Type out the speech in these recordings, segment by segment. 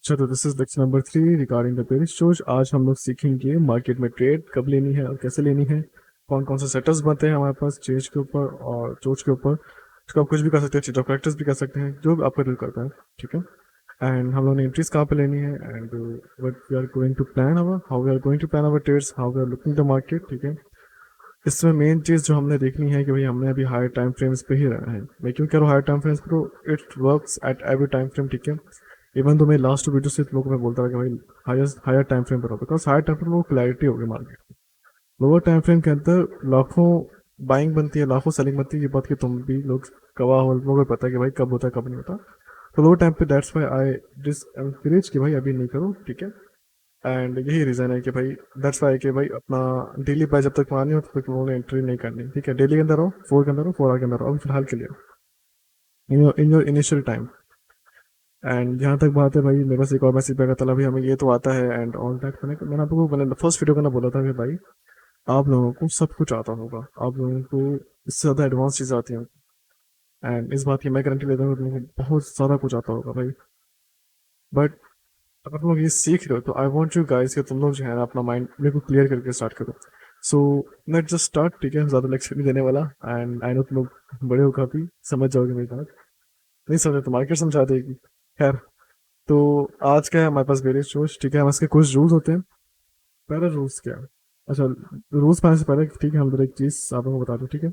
चलो this is lecture number 3 regarding the bearish जोश। आज हम लोग सीखेंगे मार्केट में ट्रेड कब लेनी है और कैसे लेनी है। कौन कौन से सेटअप्स बनते हैं हमारे पास चेज के ऊपर और जोश के ऊपर। इसको आप कुछ भी कर सकते हैं, चीज ऑफ प्रैक्टिस भी कर सकते हैं, जो भी आपका दिल करता है। ठीक है। एंड हम लोग ने एंट्रीज कहाँ पे लेनी है and what we are going to plan our how we are going to plan our trades, how we are looking the market. ठीक है। इसमें मेन चीज़ जो हमने देखनी है कि भाई हमने अभी हायर टाइम फ्रेम्स पे ही रहना है। मैं क्यों कह रहा हूँ हायर टाइम फ्रेम्स पे, तो it works at every time frame. ठीक है। इवन तो मैं लास्ट वीडियो से लोगों को मैं बोलता था कि भाई हायर टाइम फ्रेम पर हो, बिकॉज हायर टाइम फ्रेम में क्लैरिटी होगी मार्केट। लोअर टाइम फ्रेम के अंदर लाखों बाइंग बनती है, लाखों सेलिंग बनती है। ये बात कि तुम भी लोग गवाह हो, लोगों को पता है कि भाई कब होता है कब नहीं होता। तो लोअर टाइम पे that's why I discourage कि भाई अभी नहीं करो। ठीक है। एंड यही रीज़न है कि भाई दैट्स वाई कि भाई अपना डेली बाय जब तक मारनी हो तब तक लोगों ने एंट्री नहीं करनी। ठीक है। डेली के अंदर हो, 4 के अंदर हो, 4 आवर के अंदर हो अभी फिलहाल के लिए, in your initial time. And जहाँ तक बात है भाई, मेरे पास एक और मैसेज पे था, भाई हमें ये तो आता है एंड ऑल दैट। मैंने आपको मैंने फर्स्ट वीडियो का ना बोला था कि भाई आप लोगों को सब कुछ आता होगा, आप लोगों को इससे ज़्यादा एडवांस चीज़ आती हैं। एंड इस बात की मैं गारंटी लेता हूँ कि तुम लोगों को बहुत सारा कुछ आता होगा भाई। बट अगर तुम लोग ये सीख रहे हो तो आई वॉन्ट यू गाइस कि तुम लोग जो है ना अपना माइंड मेरे को क्लियर करके स्टार्ट करो। So let just start. ठीक है। ज़्यादा लेक्चर नहीं देने वाला। एंड आई नो तुम लोग बड़े हो, काफ़ी समझ जाओगे मेरी बात। नहीं समझे तो मार्केट समझा देगी। खैर, तो आज क्या है हमारे पास वेरियस शोज। ठीक है। हमारे इसके कुछ रूल्स होते हैं। पहला रूल्स क्या है? अच्छा, रूल्स पाने से पहले ठीक है हम लोग एक चीज़ आप लोगों को बता दूँ। ठीक है।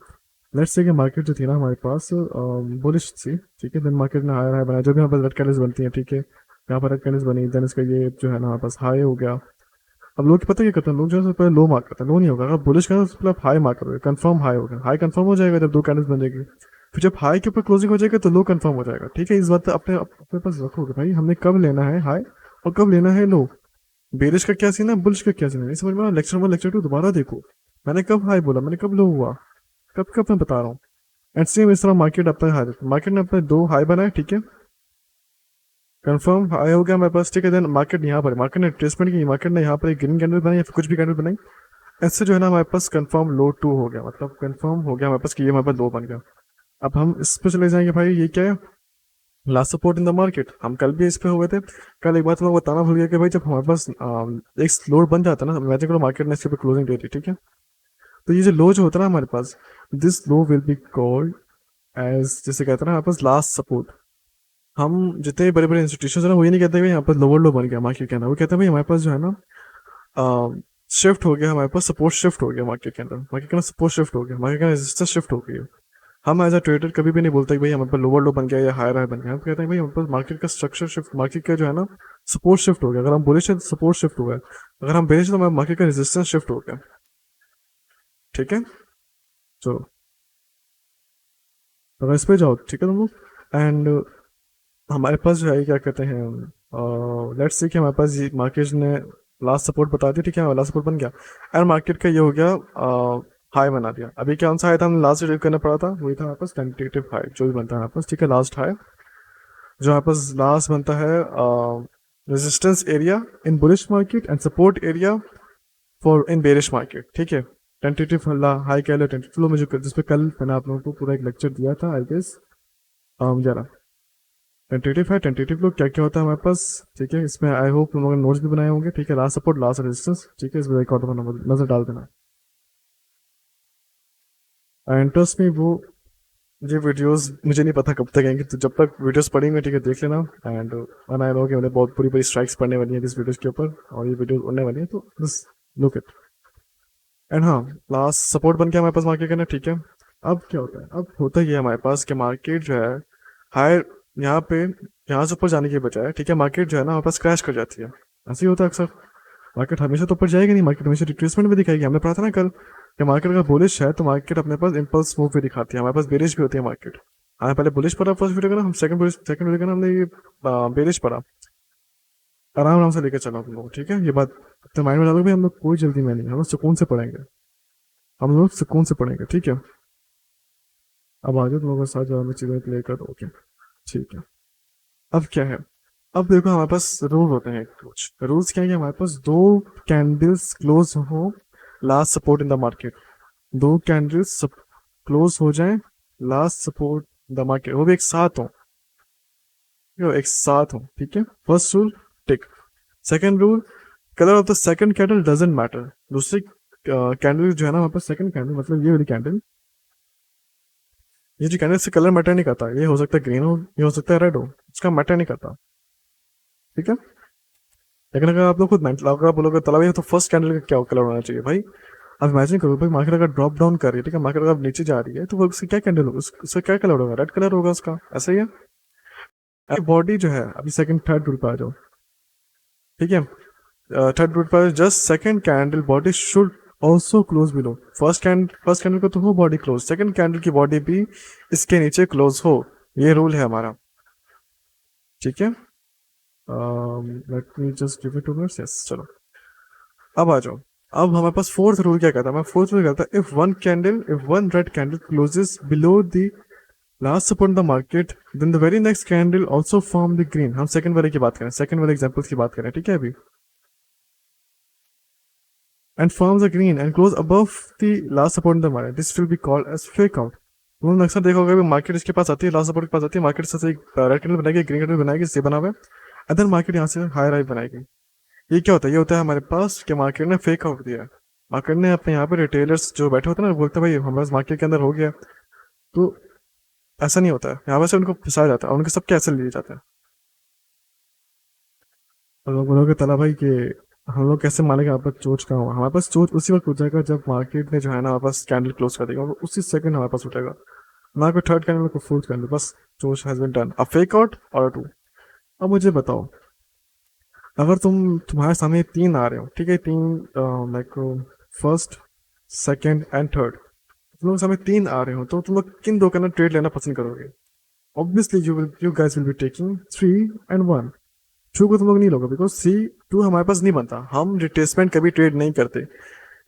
लेट्स से कि मार्केट जो थी ना हमारे पास बुलिश थी। ठीक है। देन मार्केट ने हायर हाई बनाया, जो भी हमारे पास रेड कैंडल्स बनती हैं। ठीक है। यहाँ पर रेड कैंडल्स बनी, देन इसका ये जो है ना हमारे पास हाई हो गया। अब लोग पता क्या करते हैं, लोग जो है सबसे पहले लो मार्क करते हैं। लो नहीं होगा, अगर बुलिश का सबसे पहले आप हाई मार्क करोगे, कंफर्म हाई होगा। हाई कंफर्म हो जाएगा जब 2 कैंडल्स बन जाएगी। फिर जब हाई के ऊपर क्लोजिंग हो जाएगा तो लो कंफर्म हो जाएगा। ठीक है। इस बात पे अपने अपने पास रखोगे भाई, हमने कब लेना है हाई और कब लेना है लो। बेरिश का क्या सीन है, बुलिश का क्या सीन है, नहीं समझ में आ रहा? लेक्चर 1 लेक्चर 2 दोबारा देखो। मैंने कब हाई बोला, मैंने कब लो हुआ, कब कब मैं बता रहा हूँ। एंड सेम इस तरह मार्केट अपना हाई, मार्केट ने अपने 2 हाई बनाए। ठीक है। कंफर्म हाई हो गया हमारे पास। ठीक है। देन मार्केट यहाँ पर, मार्केट ने ट्रेसमेंट की, मार्केट ने यहाँ पर एक ग्रीन कैंडल बनाई या फिर कुछ भी कैंडल बनाई। ऐसे जो है ना हमारे पास कंफर्म लो 2 हो गया, मतलब कंफर्म हो गया हमारे पास कि ये हमारे पास लो बन गया। अब हम इस पे चले जाएंगे भाई, ये क्या है, last support in the market. हम कल भी इस पे हुए थे। कल एक बात मैं बताना भूल गया कि भाई जब हमारे पास एक लो बन जाता है ना, इमेजिन करो मार्केट ने इसके पे क्लोजिंग दे दी। ठीक है। तो ये जो लो जो होता है ना हमारे पास, this low will be called as, जैसे कहते हैं ना हमारे पास लास्ट सपोर्ट। हम जितने बड़े बड़े इंस्टीट्यूशन है ना, वो ये नहीं कहते भाई यहाँ पर लोअर लो बन गया मार्केट के अंदर, वो कहते हैं भाई हमारे पास जो है ना शिफ्ट हो गया, हमारे पास सपोर्ट शिफ्ट हो गया मार्केट के अंदर, मार्केट के अंदर सपोर्ट शिफ्ट हो गया, मार्केट का रेजिस्टेंस शिफ्ट हो गई है। हम एज अ ट्रेडर कभी भी नहीं बोलते कि भाई हमारे पास लोअर लो बन गया या हायर हाई बन गया। हम कहते हैं भाई हमारे पास मार्केट का स्ट्रक्चर शिफ्ट, मार्केट का जो है ना सपोर्ट शिफ्ट हो गया। अगर हम बुलिश है तो सपोर्ट शिफ्ट हुआ है, अगर हम बेरिश है तो हमारे मार्केट का रेजिस्टेंस शिफ्ट हो गया। ठीक है। तो अगर इस पे जाओ, ठीक है तुम लोग। एंड हमारे पास जो है क्या कहते हैं, लेट्स सी कि हमारे पास ये मार्केट ने लास्ट सपोर्ट बता दिया। ठीक है। लास्ट सपोर्ट बन गया एंड मार्केट का ये हो गया हाई बना दिया। अभी कौन सा हाई था, हमने लास्ट रिव्यू करना पड़ा था, वही था हमारे पास टेंटेटिव हाई जो भी बनता है हमारे पास। ठीक है। लास्ट हाई जो हमारे पास लास्ट बनता है, resistance area in bullish market and support area for in bearish market. ठीक है। टेंटेटिव हाई कह लो, टेंटेटिव लो मुझे जिसपे कल मैंने आप लोगों को पूरा एक लेक्चर दिया था आई गेस। जरा टेंटेटिव है, टेंटेटिव लोग क्या क्या होता है हमारे पास। ठीक है। इसमें आई होप तुम लोगों ने नोट्स भी बनाए होंगे। ठीक है। Last support, last resistance. ठीक है। इसमें एक और नजर डाल देना। एंड ट्रस्ट में वो, ये वीडियोस मुझे नहीं पता कब तक आएंगे, तो जब तक वीडियोस पढ़ेंगे ठीक है देख लेना। एंड आई नो कि मैंने बहुत पूरी पूरी स्ट्राइक्स पढ़ने वाली है इस वीडियोस के ऊपर, और ये वीडियोस उड़ने वाली है, तो बस लुक इट। एंड हाँ, लास्ट सपोर्ट बन के हमारे पास मार्केट करना। ठीक है। अब क्या होता है, अब होता ही है हमारे पास कि मार्केट जो है हायर, यहाँ पे यहाँ से ऊपर जाने के बजाय, ठीक है, मार्केट जो है ना हमारे पास क्रैश कर जाती है। ऐसे ही होता है अक्सर। मार्केट हमेशा तो ऊपर जाएगी नहीं, मार्केट हमेशा रिट्रेसमेंट भी दिखाएगी। हमने पढ़ा था ना कल कि मार्केट अगर बुलिश है तो मार्केट अपने पास इम्पल्स मूव भी दिखाती है, हमारे पास बेरिश भी होती है मार्केट। हमें पहले बुलिश पढ़ा फर्स्ट वीडियो का ना, हम सेकंड वीडियो का ना हमने ये बेरिश पढ़ा। आराम आराम से लेकर चलो तुम लोग। ठीक है। ये बात अपने माइंड में डालो भाई, हम लोग कोई जल्दी में नहीं, हम लोग सुकून से पढ़ेंगे, हम लोग सुकून से पढ़ेंगे। ठीक है। अब आ जाओ तुम लोगों के साथ, जो हमें चीज़ें क्लियर कर दो। ओके। ठीक है। अब क्या है, अब देखो हमारे पास रूल होते हैं कुछ रूल्स। क्या है कि हमारे पास दो कैंडल्स क्लोज हो last support in the market, दो कैंडल्स क्लोज हो जाएं लास्ट सपोर्ट द मार्केट, वो भी एक साथ हो, एक साथ हो। ठीक है। First rule, tick. Second rule, colour of the second candle doesn't matter. दूसरी कैंडल जो है ना हमारे पास सेकंड कैंडल मतलब ये वाली कैंडल, ये जो कैंडल से कलर मैटर नहीं करता, ये हो सकता है ग्रीन हो, ये हो सकता है रेड हो, इसका मैटर नहीं करता, ठीक है। लेकिन अगर आप लोग खुद मेंटल, अगर आप बोलोगे तला भाई तो फर्स्ट कैंडल का क्या कलर होना चाहिए भाई, अब इमेजिन करो भाई मार्केट अगर ड्रॉप डाउन कर रही है, ठीक है, मार्केट अगर नीचे जा रही है तो वो उसकी क्या कैंडल होगा, उसका क्या कलर होगा, रेड कलर होगा उसका, ऐसा ही है। बॉडी जो है अभी सेकंड थर्ड रूल पे आ जाओ, ठीक है। थर्ड रूल पर just second candle body should also close below first candle को तो हो बॉडी क्लोज, सेकंड कैंडल की बॉडी भी इसके नीचे क्लोज हो, ये रूल है हमारा, ठीक है। Late me just give it two minutes, yes चलो अब आ जाओ। अब हमारे पास फोर्थ रूल क्या कहता है, मैं फोर्थ रूल कहता है if one red candle closes below the last support in the market then the very next candle also form the green. हम सेकंड वाले की बात करें, सेकंड वाले एग्जांपल्स की बात करें, ठीक है अभी, and forms a green and close above the last support in the market. This will be called as fake out. तुमने अक्सर देखा होगा मार्केट इसके पास आती है, लास्ट सपोर्ट के पास आती है, मार्केट से एक रेड कैंडल बनाएगी, ग्रीन कैंडल बनाएगी, से बना हुआ है, एंड देन मार्केट यहाँ से हायर हाई बनाएगी। ये क्या होता है, ये होता है हमारे पास कि मार्केट ने फेक आउट दिया है। मार्केट ने अपने यहाँ पे रिटेलर्स जो बैठे होते हैं ना, बोलते हैं भाई हमारे पास मार्केट के अंदर हो गया, तो ऐसा नहीं होता है, यहाँ पर से उनको फंसाया जाता है और उनके सब कैसे लिए जाते हैं। और लोग बोलोगे तला भाई कि हम लोग कैसे मानेंगे हमारे पास चोच कहाँ हुआ, हमारे पास चोच उसी वक्त हो जाएगा जब मार्केट ने जो है ना हमारे पास कैंडल क्लोज कर देगा और उसी सेकंड हमारे पास उठेगा, ना कोई थर्ड कैंडल को फोर्थ कैंडल, बस चोच has been done, a fake out और टू। अब मुझे बताओ, अगर तुम्हारे सामने तीन आ रहे हो, ठीक है, तीन like first second and third, तुम लोग सामने तीन आ रहे हो तो तुम लोग किन दो का ट्रेड लेना पसंद करोगे? Obviously you guys will be taking three and one. Two को तुम लोग नहीं लोगे बिकॉज सी टू हमारे पास नहीं बनता, हम रिट्रेसमेंट कभी ट्रेड नहीं करते।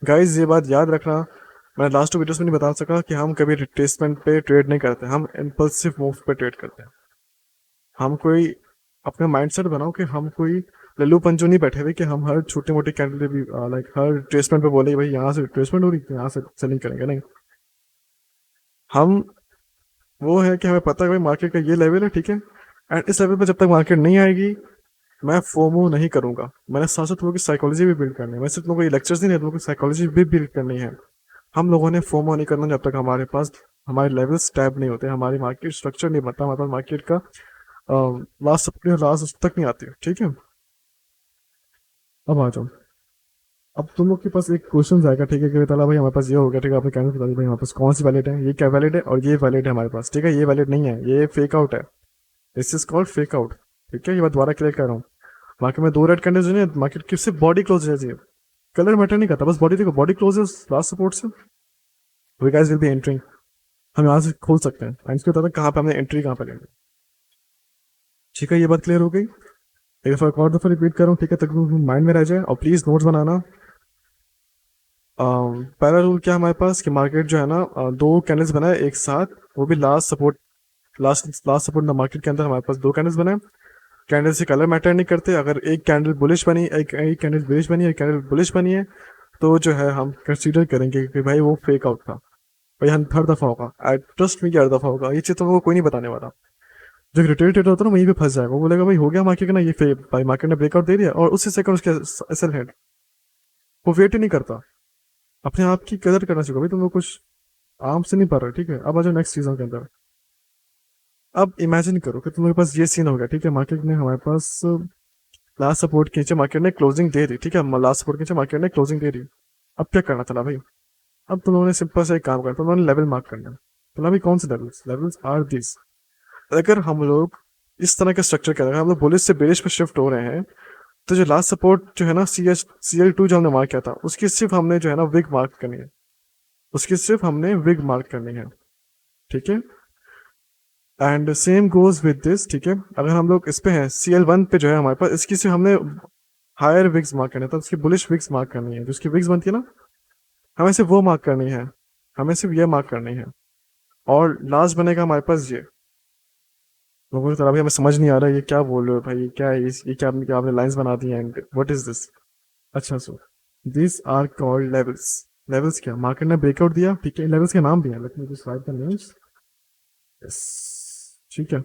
गाइज ये बात याद रखना, मैं लास्ट टू वीडियोस में नहीं बता सका कि हम कभी रिट्रेसमेंट पे ट्रेड नहीं करते, हम इम्पल्सिव मूव पे ट्रेड करते हैं। हम कोई अपना माइंडसेट बनाओ कि हम कोई लल्लू पंचू नहीं बैठे हुए कि हम हर छोटे मोटे कैंडल भी लाइक हर रिट्रेसमेंट पे बोले भाई यहाँ से रिट्रेसमेंट हो रही है यहाँ से सेलिंग करेंगे, नहीं। हम वो है कि हमें पता है भाई मार्केट का ये लेवल है, ठीक है, एंड इस लेवल पे जब तक मार्केट नहीं आएगी मैं फोमो नहीं करूंगा। मैंने साथ साथ लोगों की साइकोलॉजी भी बिल्ड करनी है, मैं सिर्फ लोगों को ये लेक्चर्स नहीं, लोगों की साइकोलॉजी भी बिल्ड करनी है। हम लोगों ने फोमो नहीं करना जब तक हमारे पास हमारे लेवल स्टैब नहीं होते, हमारी मार्केट स्ट्रक्चर नहीं बनता, हमारे पास मार्केट का लास्ट तक नहीं आती, ठीक है। अब आ जाओ, अब तुम लोग के पास एक क्वेश्चन आएगा, ठीक है, कि ताला भाई हमारे पास ये हो गया, ठीक है, आपने कहना बता दिया भाई हमारे पास कौन सी वैलिड है, ये क्या वैलिड है और ये वैलिड है हमारे पास, ठीक है, ये वैलिड नहीं है, ये फेक आउट है, this is called fake out, ठीक है, ये बात दोबारा क्लियर कर रहा हूँ। मार्केट में दो रेड कैंडल्स नहीं, मार्केट की सिर्फ बॉडी क्लोज है, कलर मैटर नहीं करता, बस बॉडी देखो, बॉडी क्लोज है लास्ट सपोर्ट से, we guys will be entering, हम यहाँ से खोल सकते हैं, एंड इसके बताते हैं कहाँ पे हमने एंट्री कहाँ पे लेंगे, ठीक है, ये बात क्लियर हो गई। एक दफा एक और दफा रिपीट कर रहा हूँ, ठीक है, तक माइंड में रह जाए, और प्लीज नोट्स बनाना। पहला रूल क्या है हमारे पास कि मार्केट जो है ना दो कैंडल्स बनाए एक साथ, वो भी last support, last support the market के अंदर हमारे पास दो कैंडल्स बनाए, कैंडल से कलर मैटर नहीं करते, अगर एक कैंडल बुलिश बनी, एक कैंडल बुलिश बनी, एक कैंडल बुलिश बनी है, तो जो है हम कंसीडर करेंगे कि भाई वो फेक आउट था, भाई हम हर दफा होगा, आई ट्रस्ट मी कि हर दफा होगा, ये चीज तो वो कोई नहीं बताने वाला। जो रिटेल ट्रेडर होता है ना वहीं पे फंस जाएगा, वो बोलेगा भाई हो गया मार्केट का ना ये फेक, भाई मार्केट ने ब्रेकआउट दे दिया और उसी सेकंड उसके एसएल हेड, वो वेट ही नहीं करता, अपने आप की कदर करना सीखो भाई, तुम लोग कुछ आम से नहीं पढ़ रहे, ठीक है। अब आ जाओ नेक्स्ट चीजों के अंदर। अब इमेजिन करो कि तुम्हारे पास ये सीन हो गया, ठीक है, मार्केट ने हमारे पास लास्ट सपोर्ट के नीचे मार्केट ने क्लोजिंग दे दी, ठीक है, लास्ट सपोर्ट के नीचे मार्केट ने क्लोजिंग दे दी। अब क्या करना था भाई, अब तुम लोगों ने सिंपल से एक काम करना, तुम लोगों ने लेवल मार्क करना है। तो भाई कौन से लेवल्स, लेवल्स आर दिस। अगर हम लोग इस तरह के स्ट्रक्चर के अंदर हम लोग बुलिश से बेरिश पे शिफ्ट हो रहे हैं, तो जो लास्ट सपोर्ट जो है ना CL2 जो हमने मार्क किया था, उसकी सिर्फ हमने जो है ना विग मार्क करनी है, उसकी सिर्फ हमने विग मार्क करनी है, ठीक है। And same goes with this, ठीक है, अगर हम लोग इस पे हैं CL1 पे जो है हमारे पास, इसकी सिर्फ हमने हायर विग्स मार्क करनी है, तो उसकी बुलिश विग्स मार्क करनी है, जो उसकी विग्स बनती है ना, हमें सिर्फ वो मार्क करनी है, हमें सिर्फ ये मार्क करनी है, और लास्ट बनेगा हमारे पास ये। लोगों की तरह भी हमें समझ नहीं आ रहा है ये क्या बोल रहे हो भाई, ये क्या है, ये क्या आपने लाइंस बना दी हैं, एंड व्हाट इज दिस। अच्छा so this are called levels. Levels क्या, मार्केट ने ब्रेकआउट दिया, ठीक है, लेवल्स के नाम भी हैं, let me just write the names, yes, ठीक है।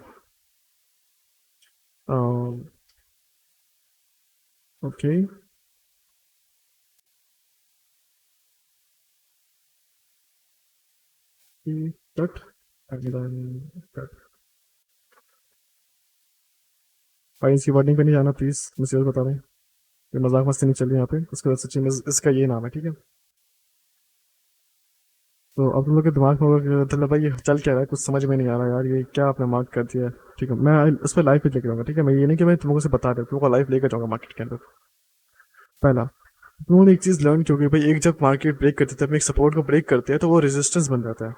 Okay, cut and then cut. भाई इसकी वर्डिंग पे नहीं जाना प्लीज, मैं सीरियस बता रहा हूँ। ये मजाक मस्ती नहीं चल रही यहाँ पे, इसका सच्ची में इसका ये नाम है, ठीक है। तो अब तुम लोग के दिमाग में होगा कि मतलब भाई ये चल क्या रहा है, कुछ समझ में नहीं आ रहा यार, ये क्या आपने मार्क कर दिया है। ठीक है, मैं उस पर लाइव पे लेके जाऊंगा, ठीक है। मैं ये नहीं कि मैं तुम लोगों से बता दूँ, तुम लोगों को लाइव लेकर जाऊंगा मार्केट के अंदर। पहला, तुम लोगों ने एक चीज लर्न की होगी भाई, एक जब मार्केट ब्रेक करते थे, अपने एक सपोर्ट को ब्रेक करते हैं तो वो रेजिस्टेंस बन जाता है।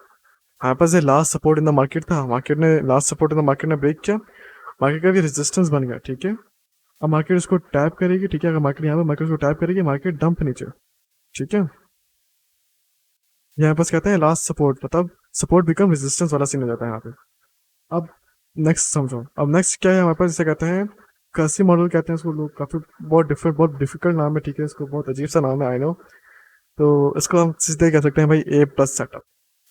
हमारे पास ये last support in the market था, मार्केट ने last support in the market ने ब्रेक किया, मार्केट का भी रेजिस्टेंस बन गया, ठीक है। अब मार्केट उसको टैप करेगी, ठीक है। अगर मार्केट यहाँ पे मार्केट उसको टैप करेगी, मार्केट डंप नीचे, ठीक है। यहाँ पास कहते हैं लास्ट सपोर्ट, मतलब सपोर्ट बिकम रेजिस्टेंस वाला सीन हो जाता है यहाँ पे। अब नेक्स्ट समझो, अब नेक्स्ट क्या है हमारे पास, इसे कहते हैं कर्सी मॉडल कहते हैं इसको लोग, काफी बहुत डिफरेंट, बहुत डिफिकल्ट नाम है, ठीक है। इसको बहुत अजीब सा नाम है, आई नो। तो इसको हम सीधे कह सकते हैं भाई ए प्लस सेटअप।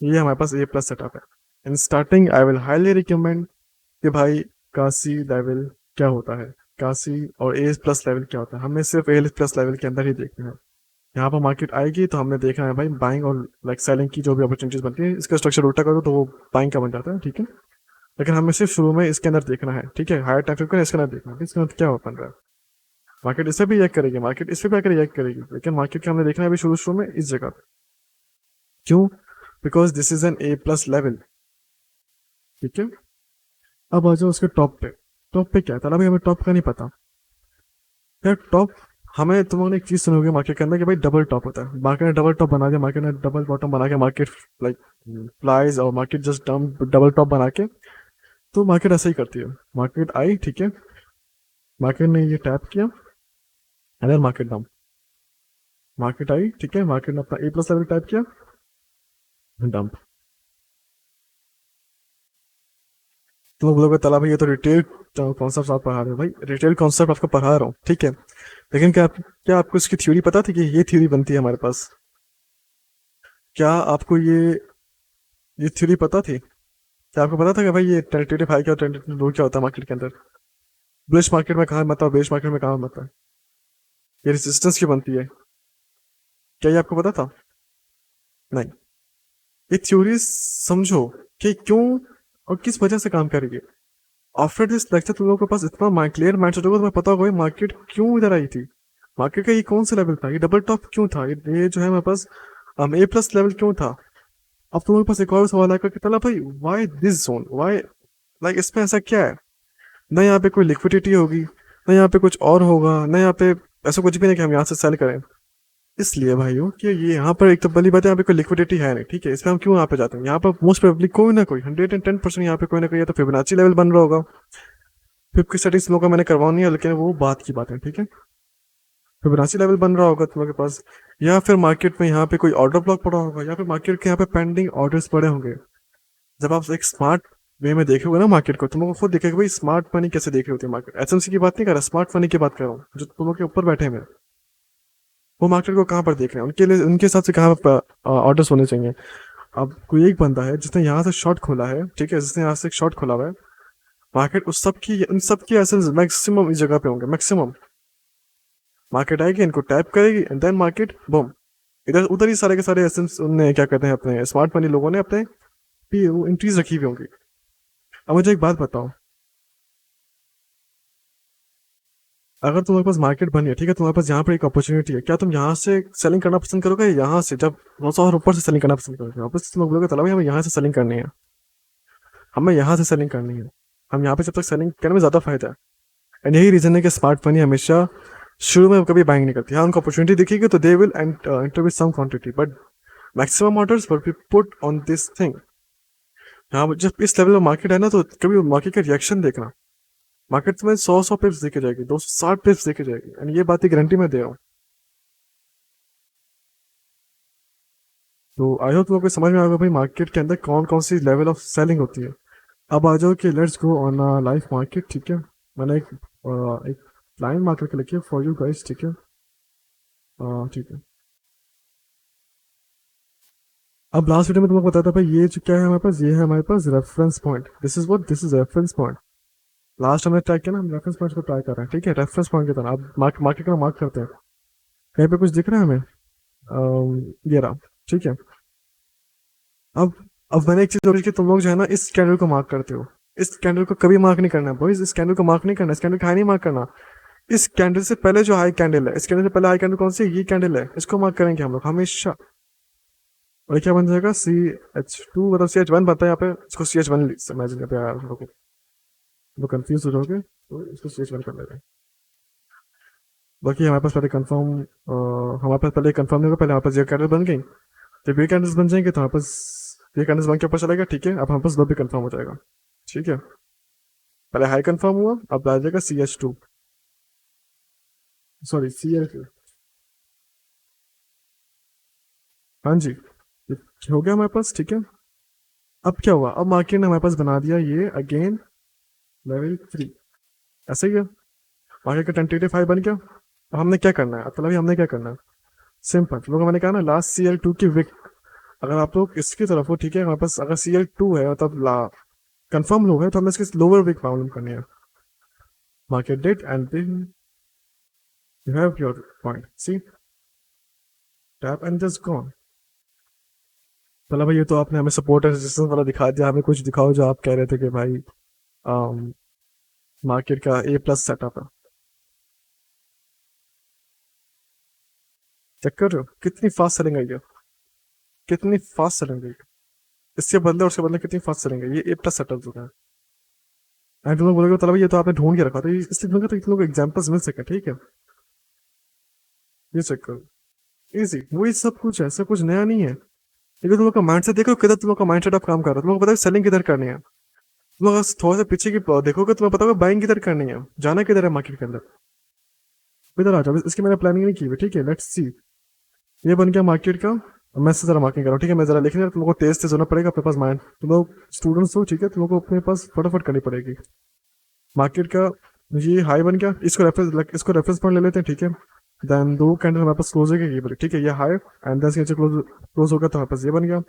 ये हमारे पास ए प्लस सेटअप है। In starting I will highly recommend कि भाई काशी लेवल क्या होता है, काशी और ए प्लस लेवल क्या होता है, हमें सिर्फ ए प्लस लेवल के अंदर ही देखना है। यहाँ पर मार्केट आएगी तो हमने देखना है भाई बाइंग और लाइक सेलिंग की जो भी अपॉर्चुनिटीज बनती है, इसका स्ट्रक्चर उल्टा करो तो वो बाइंग का बन जाता है, ठीक है। लेकिन हमें सिर्फ शुरू में इसके अंदर देखना है, ठीक है। हायर टाइम फ्रेम का इसके अंदर देखना है इसके अंदर क्या बन रहा है। मार्केट इसे भी रिएक्ट करेगी, मार्केट इस पे भी आकर रिएक्ट करेगी, लेकिन मार्केट का हमने देखना है अभी शुरू शुरू में इस जगह पे। क्यों? Because this is an A plus level, ठीक है। अब आ जाओ उसके टॉप पे। टॉप पे क्या था, अभी हमें टॉप का नहीं पता यार। टॉप, हमें तुम लोगों ने एक चीज सुनोगे मार्केट के अंदर कि भाई डबल टॉप होता है। मार्केट ने डबल टॉप बना दिया, मार्केट ने डबल बॉटम बना के मार्केट लाइक फ्लाइज, और मार्केट जस्ट डम डबल टॉप बना के। तो मार्केट ऐसा ही करती है, मार्केट आई, ठीक है। मार्केट ने ये टैप किया, and market down. Market I, ठीक है, मार्केट ने अपना ए प्लस लेवल टैप किया, डंप। तुम लोग बोलोगे तला भाई ये तो रिटेल कॉन्सेप्ट आप पढ़ा रहे हो। भाई रिटेल कॉन्सेप्ट आपको पढ़ा रहा हूँ, ठीक है। लेकिन क्या आपको इसकी थ्योरी पता थी कि ये थ्योरी बनती है हमारे पास? क्या आपको ये थ्योरी पता थी? क्या आपको पता था कि भाई ये टेंटेटिव हाई क्या और टेंटेटिव लो क्या होता है मार्केट के अंदर? बुलिश मार्केट में कहाँ मत है, बेच मार्केट में कहाँ मत है, ये रेजिस्टेंस क्यों बनती है? क्या ये आपको पता था? नहीं। ये थ्योरी समझो कि क्यों और किस वजह से काम करेगी। आफ्टर दिस लेक्चर तुम लोगों के पास इतना क्लियर माइंड सेट होगा, तुम्हें पता होगा मार्केट क्यों इधर आई थी, मार्केट का ये कौन सा लेवल था, ये डबल टॉप क्यों था, ये जो है हमारे पास ए प्लस लेवल क्यों था। अब तुम्हारे पास एक और सवाल आएगा कि तला भाई why this zone, why like इसमें ऐसा क्या है? ना यहाँ पे कोई लिक्विडिटी होगी, ना यहाँ पे कुछ और होगा, ना यहाँ पे ऐसा कुछ भी नहीं कि हम यहाँ से सेल करें। इसलिए भाइयों कि ये यहाँ पर एक तो पहली बात है, यहाँ पे कोई लिक्विडिटी है नहीं, ठीक है। इसमें हम क्यों यहाँ पे जाते हैं? यहाँ पर मोस्ट प्रोबेबली कोई ना कोई 110% यहाँ पे कोई ना कोई या तो फिबोनाची लेवल बन रहा होगा। फिर की स्टडीज लोगों का मैंने करवानी है, लेकिन वो बात की बात है, ठीक है। फिबोनाची लेवल बन रहा होगा तुम्हारे पास, या फिर मार्केट में यहाँ पे कोई ऑर्डर ब्लॉक पड़ा होगा, या फिर मार्केट के यहाँ पे पेंडिंग ऑर्डर्स पड़े होंगे। जब आप एक स्मार्ट वे में देखोगे ना मार्केट को, तुम लोग खुद देखेगा भाई स्मार्ट मनी कैसे देख रही होती है मार्केट। एसएमसी की बात नहीं कर रहा, स्मार्ट मनी की बात कर रहा हूँ, जो तुम लोग के ऊपर बैठे हैं। वो मार्केट को कहाँ पर देख रहे हैं, उनके लिए उनके हिसाब से कहाँ पर ऑर्डर्स होने चाहिए। अब कोई एक बंदा है जिसने यहाँ से शॉर्ट खोला है, ठीक है, जिसने यहाँ से एक शॉर्ट खोला हुआ है, मार्केट उस सब की इन सब की एसेंस मैक्सिमम इस जगह पे होंगे, मैक्सिमम। मार्केट आएगी, इनको टैप करेगी, एंड देन मार्केट बूम, इधर उधर ही सारे के सारे एसेंस उनने क्या कहते हैं अपने स्मार्ट मनी लोगों ने अपने भी एंट्रीज रखी हुई होंगी। अब मुझे एक बात बताओ, अगर तुम्हारे पास मार्केट बनी है, ठीक है, तुम्हारे पास यहाँ पर एक अपॉर्चुनिटी है, क्या तुम यहाँ से सेलिंग करना पसंद करोगे, या यहाँ से जब 900 और ऊपर से सेलिंग करना पसंद करोगे? वापस तुम लोग बोलोगे तला भाई हमें यहाँ से सेलिंग करनी है, हमें यहाँ से सेलिंग करनी है, हम यहाँ पे जब तक सेलिंग करने में ज्यादा फायदा है। एंड यही रीजन है कि स्मार्ट मनी हमेशा शुरू में कभी बाइंग नहीं करती। हाँ, उनको अपॉर्चुनिटी दिखेगी तो they will enter with some quantity, but maximum orders will be put on this thing. यहाँ जब इस लेवल में मार्केट है ना, तो कभी मार्केट का रिएक्शन देखना, मार्केट में 100 पिप्स देखे जाएगी, 260 पिप्स देखे जाएगी, एंड ये बात की गारंटी मैं दे रहा हूँ। तो आई होप तुम लोग को समझ में आएगा भाई मार्केट के अंदर कौन कौन सी लेवल ऑफ सेलिंग होती है। अब आ जाओ कि let's go on live market, ठीक है। मैंने एक लाइन मार्केट के लिखी है फॉर यू गाइस, ठीक है। ठीक है। अब लास्ट वीडियो में तुमको बताया था भाई ये जो क्या है हमारे पास, ये है हमारे पास reference point, this is what, this is reference point. Last हमने ट्राई किया ना, हम रेफरेंस पॉइंट को ट्राई कर रहे हैं, ठीक है, रेफरेंस पॉइंट की तरह अब मार्केट का मार्क करते हैं। कहीं पे कुछ दिख रहा है हमें? ये रहा, ठीक है। अब अब मैंने एक चीज नोटिस की, तुम लोग जो है ना इस कैंडल को मार्क करते हो। इस कैंडल को कभी मार्क नहीं करना बॉयज, इस कैंडल को मार्क नहीं करना, इस कैंडल का हाई नहीं मार्क करना। इस कैंडल से पहले जो हाई कैंडल है, इस कैंडल से पहले हाई कैंडल कौन सी है? ये कैंडल है, इसको मार्क करेंगे हम लोग हमेशा। और ये क्या बन जाएगा? CH2 मतलब CH1 बनता है यहाँ पे, इसको CH1 इमेजिन करते हैं यार, हम लोग वो कंफ्यूज हो जाओगे तो इसको CH1 कर लेते हैं। बाकी हमारे पास पहले कंफर्म, हमारे पास पहले कंफर्म नहीं होगा, पहले हमारे पास ये कैंडल बन गई। जब ये कैंडल्स बन जाएंगे तो हमारे पास ये कैंडल्स बन के ऊपर चलेगा, ठीक है। अब हमारे पास दो भी कंफर्म हो जाएगा, ठीक है। पहले हाई कंफर्म हुआ, अब आ जाएगा CH2, सॉरी CL2। हाँ जी, ये हो गया हमारे पास, ठीक है। अब क्या हुआ? अब मार्केट ने हमारे पास बना दिया ये अगेन लेवल 3, ऐसे ही है। मार्केट का टेंटेटिव हाई बन गया। अब हमने क्या करना है? अब मतलब हमने क्या करना है? सिंपल, लोगों मैंने कहा ना लास्ट CL2 की विक, अगर आप लोग इसकी तरफ हो, ठीक है, हमारे पास अगर CL2 है मतलब ला कंफर्म लो है, तो हमें इसकी लोअर विक मालूम करनी है। Market did and then you have your point, see, tap and just gone. चलो भाई, ये तो आपने हमें सपोर्ट रेजिस्टेंस वाला दिखा दिया, हमें कुछ दिखाओ जो आप कह रहे थे कि भाई मार्केट का A+ सेटअप है। चेक कर रहे हो कितनी फास्ट सेलिंग आई है? कितनी फास्ट सेलिंग आई? इसके बदले और उसके बदले कितनी फास्ट सेलिंग है? ये A+ सेटअप जो है। एंड तुम लोग बोलोगे चलो भाई ये तो आपने ढूंढ के रखा था, इसलिए ढूंढ के तो तुम लोग एग्जाम्पल्स मिल सके, ठीक है। ये चेक करो, इजी, वही सब कुछ है, सब कुछ नया नहीं है। लेकिन तुम लोग का माइंडसेट देखो किधर, तुम लोग का माइंडसेट अब काम कर रहा है। तुम लोग को पता है सेलिंग किधर करनी है। तुम लोग अगर थोड़ा सा पीछे की देखोगे, तुम्हें पता होगा बाइंग किधर करनी है, जाना किधर है मार्केट के अंदर। इधर आ जाओ, इसकी मैंने प्लानिंग नहीं की हुई, ठीक है। लेट्स सी, ये बन गया मार्केट का। मैं से जरा मार्किंग कर रहा हूँ, ठीक है। मैं जरा लिख रहा, तुम लोग को तेज तेज होना पड़ेगा, अपने पास माइंड, तुम लोग स्टूडेंट्स हो, ठीक है, तुम लोग को अपने पास फटाफट करनी पड़ेगी। मार्केट का ये हाई बन गया, इसको रेफरेंस पॉइंट ले लेते हैं, ठीक है। देन दो कैंडल हमारे पास क्लोज हो गया, ये बोले ठीक है, ये हाई एंड देन नीचे क्लोज क्लोज होगा, तो हमारे पास ये बन गया।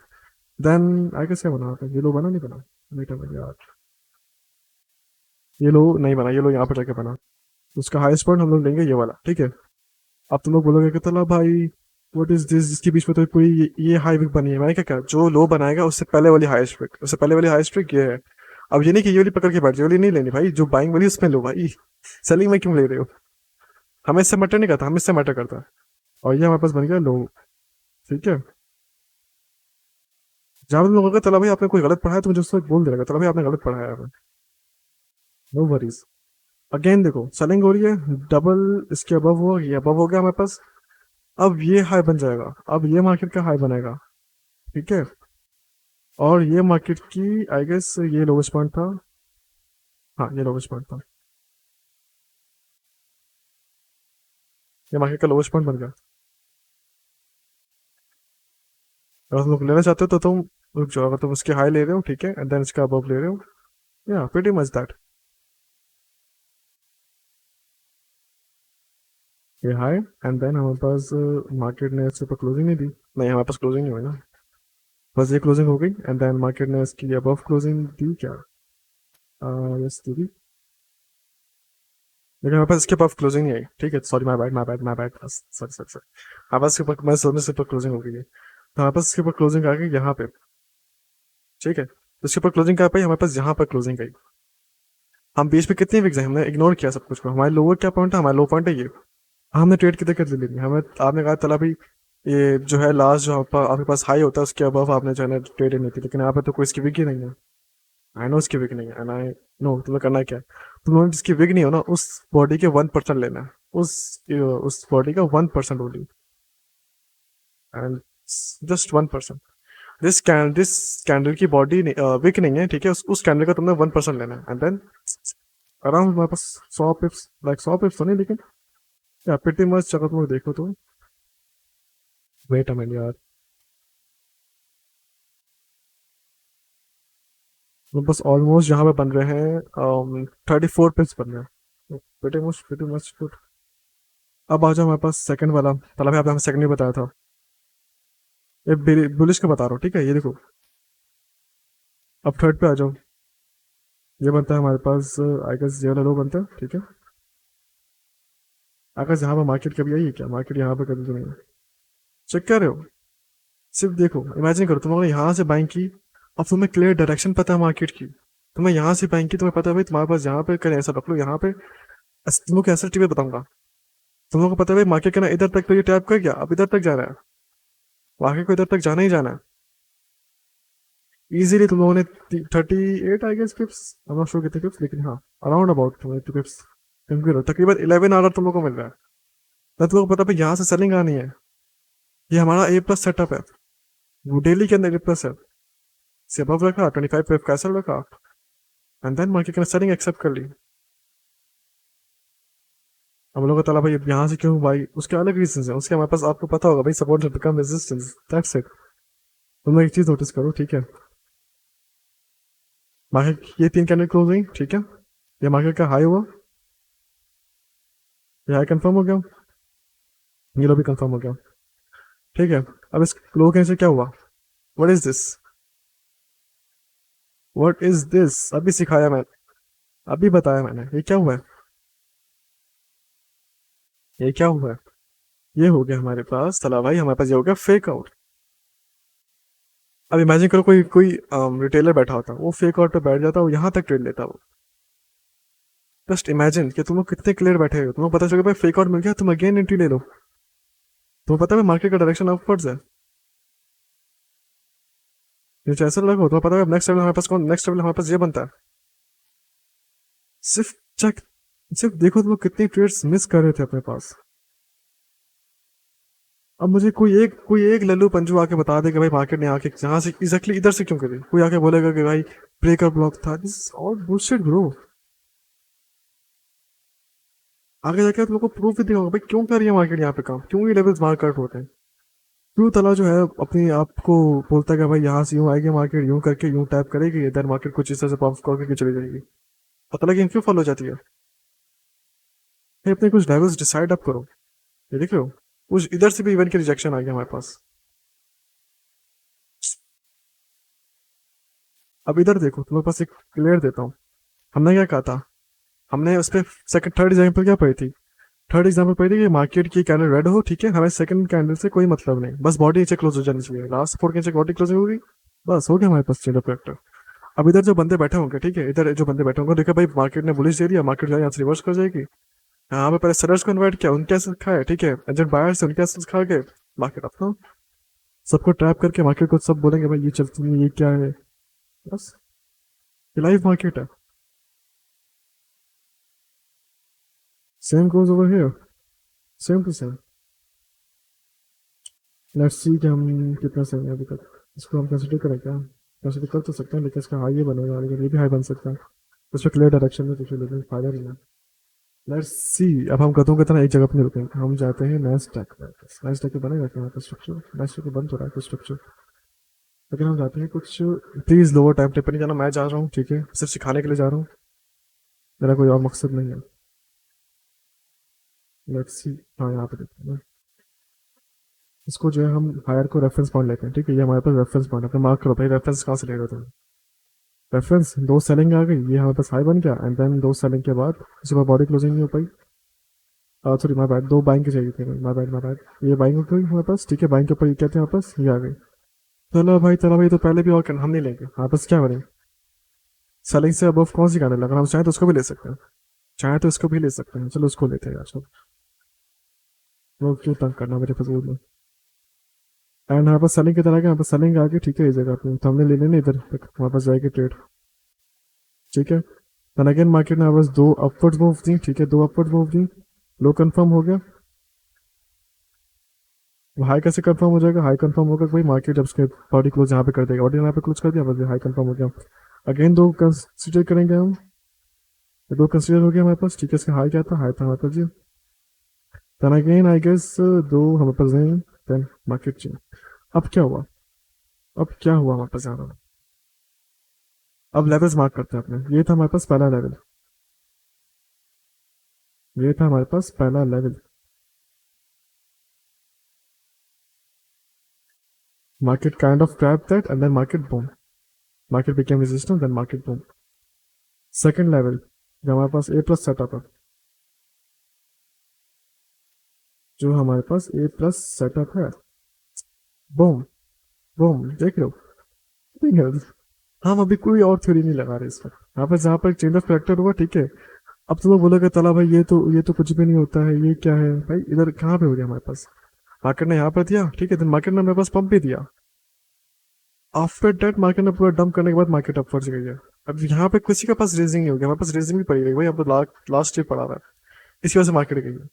देन आई गेस क्या बना था, ये लो बना नहीं बना? वेट अ मिनट यार, ये लो नहीं बना, ये लो यहाँ पर जाके बना। उसका हाईएस्ट पॉइंट हम लोग लेंगे ये वाला, ठीक है। अब तुम लोग बोलोगे कि तला भाई व्हाट इज दिस, जिसके बीच में तो पूरी ये हाई विक बनी है। मैंने क्या कहा, जो लो बनाएगा उससे पहले वाली हाईएस्ट विक, उससे पहले वाली हाईएस्ट विक ये है। अब ये नहीं कि ये वाली पकड़ के बैठ जाओ, ये वाली नहीं लेनी भाई, जो बाइंग वाली उसमें लो भाई। सेलिंग में क्यों ले रहे हो? हमें इससे मैटर नहीं करता, हमें इससे मैटर करता है। और ये हमारे पास बन गया लो, ठीक है। जहां तुम लोगों का तला भाई आपने कोई गलत पढ़ा है तो मुझे उस वक्त बोल देगा, तला भाई आपने गलत पढ़ाया है, नो वरीज। अगेन देखो सेलिंग हो रही है, डबल इसके अबव हुआ, ये अबव हो गया हमारे पास। अब ये हाई बन जाएगा, अब ये मार्केट का हाई बनेगा, ठीक है। और ये मार्केट की आई गेस ये लोवेस्ट पॉइंट था। हाँ ये लोवेस्ट पॉइंट था, ये मार्केट का लोवेस्ट पॉइंट बन गया। अगर तुम लोग लेना चाहते हो तो तुम रुक जाओ, अगर तुम उसके हाई ले रहे हो, ठीक है, एंड देन इसका अबव ले रहे हो, या प्रीटी मच दैट। ये हाई एंड देन हमारे पास मार्केट ने इसके ऊपर क्लोजिंग नहीं दी, नहीं हमारे पास क्लोजिंग नहीं हुई ना, बस ये क्लोजिंग हो गई एंड देन मार्केट ने इसकी अबव क्लोजिंग दी क्या? यस दी। लेकिन हमारे पास इसके पास क्लोजिंग नहीं आई, ठीक है, sorry my bad my bad my bad, sorry sorry sorry. हमारे पास इसके ऊपर मैं सोचने से ऊपर क्लोजिंग हो गई है, तो हमारे पास इसके ऊपर क्लोजिंग आ गई यहाँ पे, ठीक है। तो इसके ऊपर क्लोजिंग कहाँ पाई? हमारे पास यहाँ पर क्लोजिंग आई। हम बीच पे कितनी विक्स हैं, हमने इग्नोर किया सब कुछ को। हमारे लोअर क्या पॉइंट है? हमारा लो पॉइंट है ये। हमने ट्रेड कितने कर ली? हमें आपने कहा तला भाई ये जो है लास्ट जो आपके पास हाई होता है उसके अबव आपने जो है ट्रेड नहीं थी, लेकिन यहाँ पे तो कोई इसकी विक ही नहीं है। आई नो इसकी विक नहीं है एंड आई नो तुम्हें करना है क्या। तुम्हें जिसकी विक नहीं हो ना उस बॉडी के 1% लेना है, उस बॉडी का 1% only, and just 1%। This candle की बॉडी विक नहीं है, ठीक है, उस कैंडल का तुमने 1% लेना है एंड देन अराउंड हमारे पास 100 पिप्स, लाइक 100 पिप्स तो नहीं, लेकिन या प्रीटी मच अगर तुम लोग देखो तो। वेट अ मिनट यार, तो बस ऑलमोस्ट यहाँ पे बन रहे हैं 34 पिप्स बन रहे हैं, प्रीटी मच गुड। अब आ जाओ हमारे पास सेकंड वाला, पहले भी आपने सेकंड ही बताया था, ये बुलिश का बता रहा हूँ, ठीक है। ये देखो अब थर्ड पे आ जाओ, ये बनता है हमारे पास आई गेस ये वाला लो बनता है, ठीक है। आकाश यहाँ पर मार्केट कभी आई है क्या? मार्केट यहाँ पे कभी तो नहीं है। चेक कर रहे हो? सिर्फ देखो, इमेजिन करो तुम लोगों ने यहाँ से बाइंग की। अब तुम्हें क्लियर डायरेक्शन पता है मार्केट की। तुम्हें यहाँ से बाइंग की, तुम्हें पता है भाई तुम्हारे पास यहाँ पे करें ऐसा रख लो यहाँ पे। तुम लोग को ऐसा टिप बताऊंगा। तुम लोगों को पता है भाई मार्केट करना इधर तक, तो ये टैप कर गया, अब इधर तक जा रहा है। मार्केट को इधर तक जाना ही जाना है। इजीली तुम लोगों ने 38 I guess pips, I am not sure कितने पिप्स, लेकिन हाँ अराउंड अबाउट 30 पिप्स तकरीबन 11 ऑर्डर तुम लोग को मिल रहा है। तो तुम लोग को पता है यहाँ से सेलिंग आनी है। ये हमारा ए प्लस सेटअप है। वो डेली के अंदर ए प्लस है। से above रखा 25 पे कैसल रखा। एंड देन मार्केट ने सेलिंग एक्सेप्ट कर ली। हम लोग को तला भाई यहाँ से क्यों भाई, उसके अलग रीजन है उसके, हमारे पास आपको पता होगा भाई, support become resistance, that's it. तुम लोग एक चीज नोटिस करो, ठीक है। मार्केट ये 3 कैंडल क्लोज हुई, ठीक है। ये मार्केट का हाई हुआ, ये हाई कंफर्म हो गया, ये लो भी कंफर्म हो गया, ठीक है। अब इस लो के नीचे क्या हुआ? What is this? What is this? अभी सिखाया मैंने, अभी बताया मैंने, ये क्या हुआ है? ये क्या हुआ है? ये हो गया हमारे पास तला भाई, हमारे पास ये हो गया फेक आउट। अब इमेजिन करो कोई कोई रिटेलर बैठा होता, वो फेक आउट पे बैठ जाता, वो यहाँ तक ट्रेड लेता वो। जस्ट इमेजिन कि तुम लोग कितने क्लियर बैठे हो, तुम्हें पता चल गया भाई फेक आउट मिल गया, तुम अगेन एंट्री ले लो। तुम्हें पता है मार्केट का डायरेक्शन अपवर्ड्स है। ये ऐसा लगो तुम्हें पता है नेक्स्ट लेवल हमारे पास कौन, नेक्स्ट लेवल हमारे पास ये बनता है। सिर्फ चेक, सिर्फ देखो तुम लोग कितनी ट्रेड्स मिस कर रहे थे अपने पास। अब मुझे कोई एक लल्लू पंजू आके बता दे कि भाई मार्केट ने आके यहाँ से एग्जैक्टली इधर से क्यों करे, कोई आके बोलेगा कि भाई ब्रेकर ब्लॉक था, दिस ऑल बुलशिट ब्रो। आगे जाके तुम लोग को प्रूफ भी दिखाऊंगा भाई क्यों कर रही है मार्केट यहाँ पे काम, क्यों ये लेवल्स मार्केट होते हैं। क्यों तला जो है अपने आप को बोलता है कि भाई यहाँ से यूं आएगी मार्केट, यूं करके यूं टैप करेगी, इधर मार्केट कुछ इस तरह से पंप करके चली जाएगी। पता लगे क्यों फॉलो हो जाती है। भाई अपने कुछ लेवल्स डिसाइड अप करो। ये देख रहे हो, कुछ इधर से भी इवेंट की रिजेक्शन आ गया हमारे पास। अब इधर देखो तुम्हारे पास एक क्लियर देता हूँ। हमने क्या कहा था? हमने उस पर सेकंड थर्ड एग्जाम्पल क्या पढ़ी थी? थर्ड एग्जाम्पल पढ़ी थी कि मार्केट की कैंडल रेड हो, ठीक है, हमें सेकंड कैंडल से कोई मतलब नहीं, बस बॉडी नीचे क्लोज हो जानी चाहिए, लास्ट 4 के नीचे बॉडी क्लोज होगी, बस हो गया हमारे पास चेन ऑफ। अब इधर जो बंदे बैठे होंगे, ठीक है, इधर जो बंदे बैठे होंगे, देखा भाई मार्केट ने बुलिश दे दिया, मार्केट जो है यहाँ से रिवर्स कर जाएगी। यहाँ पे पहले सेलर्स को इन्वाइट किया, उनके एसेट्स खाए, ठीक है, एजेंट बायर्स से उनके एसेट्स खा के मार्केट अपना सबको ट्रैप करके मार्केट को सब बोलेंगे भाई ये चलती नहीं, ये क्या है, बस ये लाइव मार्केट है। Same goes over here, same to same. Let's see कि हम कितना सही है अभी तक। इसको हम कंसिडर करें क्या? कंसिडर कर तो सकते हैं, लेकिन इसका हाई ये बनेगा, लेकिन ये भी हाई बन सकता है। उसमें क्लियर डायरेक्शन में तो लेकिन फायदा नहीं है। Let's see. अब हम गधों की तरह एक जगह पर नहीं रुकेंगे, हम जाते हैं नैस्डैक में। नैस्डैक पे बनेगा क्या हमारा स्ट्रक्चर? नैस्डैक पे बन तो रहा है कुछ स्ट्रक्चर, लेकिन हम जाते हैं कुछ। प्लीज लोअर टाइम टेप पे नहीं जाना, मैं जा रहा हूँ, ठीक है, सिर्फ सिखाने के लिए जा रहा हूँ, मेरा कोई और मकसद नहीं है। Let's see. हाँ यहाँ पे देखते हैं, इसको जो है हम हायर को रेफरेंस पॉइंट लेते हैं, ठीक है, ये हमारे पास रेफरेंस पॉइंट है, अपने मार्क करो भाई रेफरेंस कहाँ से ले रहे हो तुम। रेफरेंस दो सेलिंग आ गई, ये हमारे पास हाई बन गया, एंड देन दो सेलिंग के बाद इसके बाद बॉडी क्लोजिंग नहीं हो पाई। सॉरी माय बैड, दो बाइंग की चाहिए थी, माय बैड माय बैड। ये बाइंग हो गई हमारे पास, ठीक है, बाइंग के ऊपर ये क्या थे हमारे पास, ये आ गई। चलो भाई तो पहले भी और हम नहीं लेंगे, हाँ बस क्या करें। सेलिंग से अबव कौन सी गाने लगा, हम चाहे तो उसको भी ले सकते हैं, चाहे तो इसको भी ले सकते हैं, चलो उसको लेते हैं यार, चलो। वो क्यों तंग करना मेरे फजूल में। एंड यहाँ पर सेलिंग की तरह के यहाँ पर सेलिंग आ गई, ठीक है, इस जगह पे तो हमने ले लेना इधर तक, हमारे पास जाएगी ट्रेड, ठीक है। देन अगेन मार्केट ने बस दो अपवर्ड मूव दी, ठीक है, दो अपवर्ड मूव दी, लो कंफर्म हो गया। हाई कैसे कंफर्म हो जाएगा? हाई कंफर्म होगा भाई मार्केट जब उसके बॉडी क्लोज यहाँ पे कर देगा, बॉडी यहाँ पे क्लोज कर दिया, बस हाई कंफर्म हो गया। अगेन दो कंसिडर करेंगे हम, ये दो कंसिडर हो गया हमारे पास, ठीक है, इसका हाई क्या था? हाई था हमारे पास जी। देन अगेन आई गेस दो हमारे पास नहीं, देन मार्केट चेंज। अब क्या हुआ? अब क्या हुआ हमारे पास यहाँ? अब लेवल्स मार्क करते हैं अपने, ये था हमारे पास पहला लेवल, ये था हमारे पास पहला level. Market kind of grabbed that and then market boom. Market became resistant, then market boom. Second level जो हमारे पास ए प्लस सेटअप है, जो हमारे पास ए प्लस सेटअप है, बूम बूम, देख रहे हो? ठीक है। हम अभी कोई और थ्योरी नहीं लगा रहे इस पर। यहाँ पर जहाँ पर चेंज ऑफ करेक्टर हुआ, ठीक है, अब तुम लोग बोलोगे तला भाई ये तो कुछ भी नहीं होता है, ये क्या है भाई? इधर कहाँ पे हो गया हमारे पास? मार्केट ने यहाँ पर दिया, ठीक है, तो मार्केट ने मेरे पास पंप भी दिया। आफ्टर डेट मार्केट ने पूरा डंप करने के बाद मार्केट अपवर्ड्स गई है। अब यहाँ पे किसी के पास रेजिंग नहीं हो गया, हमारे पास रेजिंग भी पड़ी है भाई, अब लास्ट डे पड़ा हुआ है, इसी वजह से मार्केट गई है।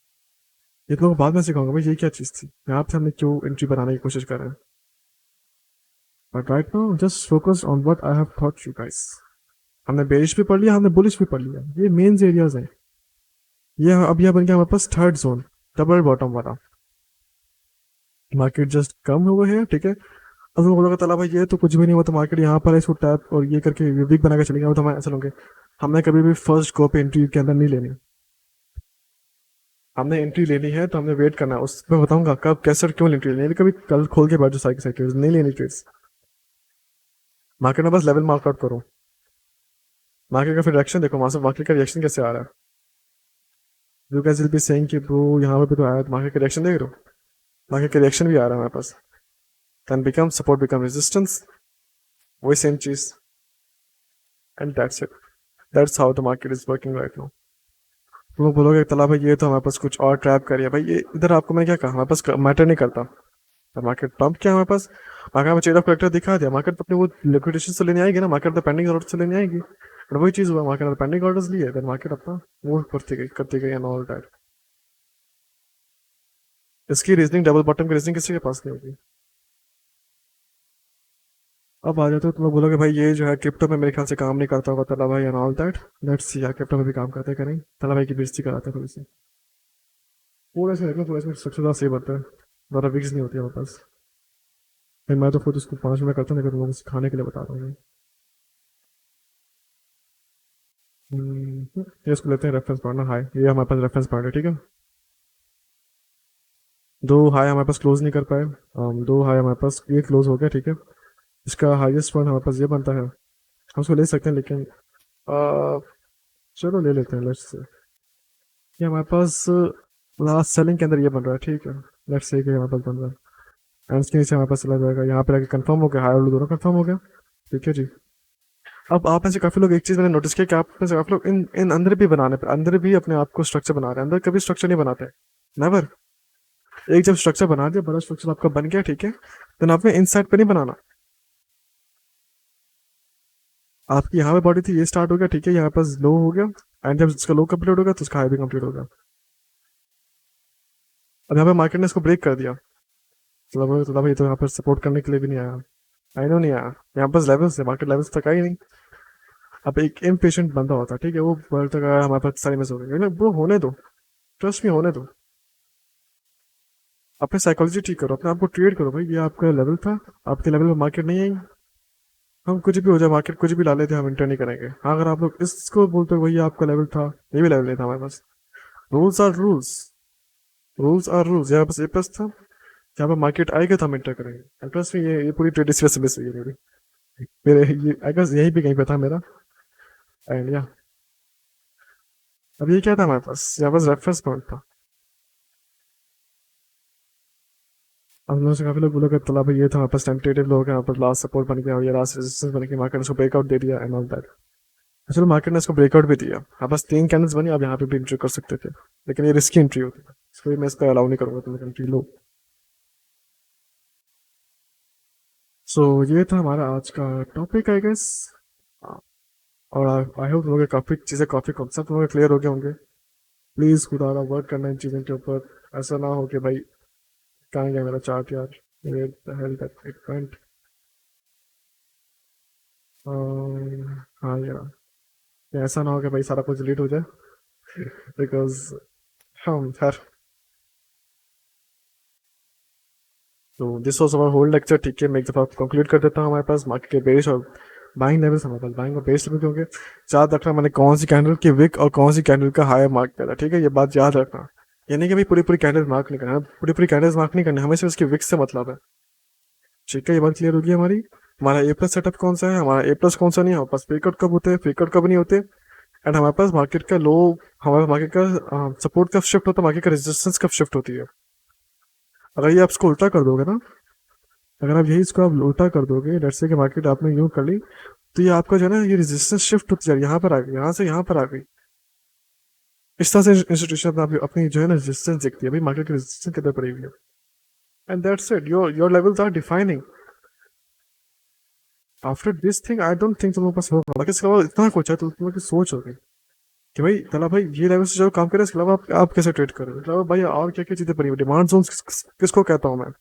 ये तो मैं बाद में सिखाऊंगा भाई ये क्या चीज़ थी, यहाँ पे हमने क्यों एंट्री बनाने की कोशिश कर रहे हैं। But right now just focus on what I have thought you guys. हमने बेरिश भी पढ़ लिया, हमने बुलिश भी पढ़ लिया, ये मेन एरियाज हैं। ये अब यह बन गया हमारे पास थर्ड जोन, डबल बॉटम वाला। मार्केट जस्ट कम हुआ है, ठीक है। अब तुम बोलोगे तला भाई ये तो कुछ भी नहीं हुआ, तो मार्केट यहाँ पर है, इसको टैप और ये करके वीक बना के चलेंगे, तो हम ऐसा लोगे। हमने कभी भी फर्स्ट गो पे एंट्री के अंदर नहीं लेनी। हमने एंट्री लेनी है तो हमने वेट करना है, उस मैं बताऊंगा कब कैसे और क्यों एंट्री लेनी है। कभी कल खोल के बैठ जाओ साइकिल साइकिल, नहीं लेनी ट्रेड्स। मार्केट में बस लेवल मार्कआउट करो। मार्केट का फिर रिएक्शन देखो, वहां से मार्केट का रिएक्शन कैसे आ रहा है। You can will be saying कि ब्रो यहाँ पे भी तो आया, मार्केट का रिएक्शन देख रहे हो? मार्केट का रिएक्शन भी आ रहा है हमारे पास। Then become support, become resistance, वही सेम चीज, and that's it. That's how the market is working right now. तुम लोग बोलोगे तला भाई ये तो हमारे पास कुछ और ट्रैप करिए भाई, ये इधर आपको मैं क्या कहा, हमारे पास मैटर नहीं करता। मार्केट पंप क्या हमारे पास, मार्केट में चेन ऑफ करेक्टर दिखा दिया, मार्केट अपने वो लिक्विडेशन से लेने आएगी ना, मार्केट तो पेंडिंग ऑर्डर से लेने आएगी। और वही चीज हुआ, मार्केट ने पेंडिंग ऑर्डर्स लिए, देन मार्केट अपना मूव करती गई एंड ऑल दैट। इसकी रीजनिंग, डबल बॉटम की रीजनिंग किसी के पास नहीं होगी। अब आ जाते हो तुम लोग बोलोगे भाई ये जो है क्रिप्टो में मेरे ख्याल से काम नहीं करता होगा तला भाई and all that. Let's see यार क्रिप्टो में भी काम करते करें, तला भाई की बेइज्जती कराते हैं थोड़ी सी। पूरा से देखो, पूरा से स्ट्रक्चर सही बनता है, ज़्यादा विक्स नहीं होती है हमारे पास। फिर मैं तो खुद उसको 5 मिनट करता हूँ, लेकिन तुम लोगों को सिखाने के लिए बता रहा हूँ। ये इसको लेते हैं रेफरेंस पॉइंट ना, हाई, ये हमारे पास रेफरेंस पॉइंट है, ठीक है। दो हाई हमारे पास क्लोज नहीं कर पाए, दो हाई हमारे पास ये क्लोज हो गया, ठीक है। इसका हाईएस्ट पॉइंट हमारे पास ये बनता है, हम उसको ले सकते हैं, लेकिन चलो ले लेते हैं, लेट्स से। ये हमारे पास लास्ट सेलिंग के अंदर ये बन रहा है, ठीक है। लेट्स से कि हमारे पास बन रहा है, एंड इसके नीचे हमारे पास चला जाएगा, यहाँ पे आके कंफर्म हो गया, हाई और दोनों कंफर्म हो गया, ठीक है जी। अब आप में से काफी लोग, एक चीज मैंने नोटिस किया कि आप में से काफी लोग इन इन अंदर भी बनाने पे, अंदर भी अपने आप को स्ट्रक्चर बना रहे हैं, अंदर कभी स्ट्रक्चर नहीं बनाते, नेवर। एक जब स्ट्रक्चर बना दिया, बड़ा स्ट्रक्चर आपका बन गया, ठीक है, देन आपने इनसाइड पे नहीं बनाना। आपकी यहाँ पे बॉडी थी, ये स्टार्ट हो गया, ठीक है, यहाँ पास लो हो गया, एंड जब इसका लो कंप्लीट होगा तो उसका हाई भी कंप्लीट होगा। अब यहाँ पे मार्केट ने इसको ब्रेक कर दिया, मतलब ये तो यहाँ पर सपोर्ट करने के लिए भी नहीं आया। आई नो नहीं आया, यहाँ पास लेवल्स है, मार्केट लेवल्स तक आई नहीं। अब एक इम्पेशेंट बंदा होता, ठीक है, वो बढ़ तक आया, हमारे पास सारी मिस हो गई, ब्रो होने दो, ट्रस्ट में होने दो। अपने साइकोलॉजी ठीक करो, अपने आप को ट्रेड करो भाई, ये आपका लेवल था, आपके लेवल पे मार्केट नहीं आई। हम कुछ भी हो जाए, मार्केट कुछ भी ला लेते हम इंटर नहीं करेंगे। हाँ, अगर आप लोग इसको बोलते हो भैया आपका लेवल था, ये भी लेवल नहीं था हमारे पास। Rules are rules, rules are rules. यहाँ पास ए प्लस था, जहाँ पर मार्केट आएगा तो हम इंटर करेंगे। प्लस में ये पूरी ट्रेड इस वजह से मिस हुई है मेरी, मेरे ये आई गेस यही भी कहीं पे था मेरा, एंड या अब ये क्या था हमारे पास, यहाँ पास रेफरेंस पॉइंट था। अब लोगों से काफी लोग बोला तला भाई ये था हमारे पास टेंटेटिव लोग हैं, यहाँ पर लास्ट सपोर्ट बन गया और ये लास्ट रेजिस्टेंस बन गया, मार्केट ने उसको ब्रेकआउट दे दिया एंड ऑल दैट। चलो मार्केट ने इसको ब्रेकआउट भी दिया, हाँ बस 3 कैंडल्स बनी, आप यहाँ पे भी एंट्री कर सकते थे, लेकिन ये रिस्की एंट्री होती है, इसको भी मैं इस पर अलाउ नहीं करूंगा तुम एंट्री लो। सो ये था हमारा आज का टॉपिक आई गेस। और आई होप लोगों के काफ़ी चीज़ें, काफ़ी कॉन्सेप्ट लोगों के क्लियर हो गए होंगे। प्लीज़ खुदा वर्क करना इन चीज़ों के ऊपर, ऐसा ना हो कि भाई कहाँ गया मेरा चार्ट यार, where the hell that it went। हाँ यार, ये ऐसा ना हो कि भाई सारा कुछ डिलीट हो जाए, बिकॉज हम खैर। तो this was our whole lecture, ठीक है, मैं एक दफ़ा कंक्लूड कर देता हूँ। हमारे पास मार्केट के बेरिश और बाइंग लेवल्स, हमारे पास बाइंग और बेरिश लेवल होंगे। याद रखना मैंने कौन सी कैंडल की विक और कौन सी कैंडल का हाई मार्क किया था, ठीक है, ये बात याद रखना। यानी कि भाई पूरी पूरी कैंडल मार्क नहीं करना, पूरी पूरी कैंडल्स मार्क नहीं करनी, हमेशा उसकी विक से मतलब है, ठीक है। ये बात क्लियर होगी हमारी। हमारा ए प्लस सेटअप कौन सा है, हमारा ए प्लस कौन सा नहीं है, हमारे पास फेकआउट कब होते हैं, फेकआउट कब नहीं होते, एंड हमारे पास मार्केट का लो, हमारे मार्केट का सपोर्ट कब शिफ्ट होता है, मार्केट का रेजिस्टेंस कब शिफ्ट होती है। अगर ये आप इसको उल्टा कर दोगे ना, अगर आप यही इसको आप उल्टा कर दोगे, लेट्स से कि मार्केट आपने यूं कर ली, तो ये आपका जो है ना, ये रेजिस्टेंस शिफ्ट होती जा रही है, यहाँ पर आ गई, यहाँ से यहाँ पर आ गई। इस तरह से इंस्टीट्यूशन अपनी जो है ना रेजिस्टेंस देखती है, भाई मार्केट की रेजिस्टेंस कितने पड़ी हुई है, and that's it, your levels are defining. After this thing I don't think तुम लोग पास होगा, बाकी इसके अलावा इतना कुछ है तो तुम लोग की सोच होगी कि भाई तला भाई ये लेवल से जो काम करे, इसके अलावा आप कैसे ट्रेड करोगे, इसके अलावा भाई और क्या क्या चीजें पड़ी हुई, डिमांड जोन किसको कहता हूँ मैं।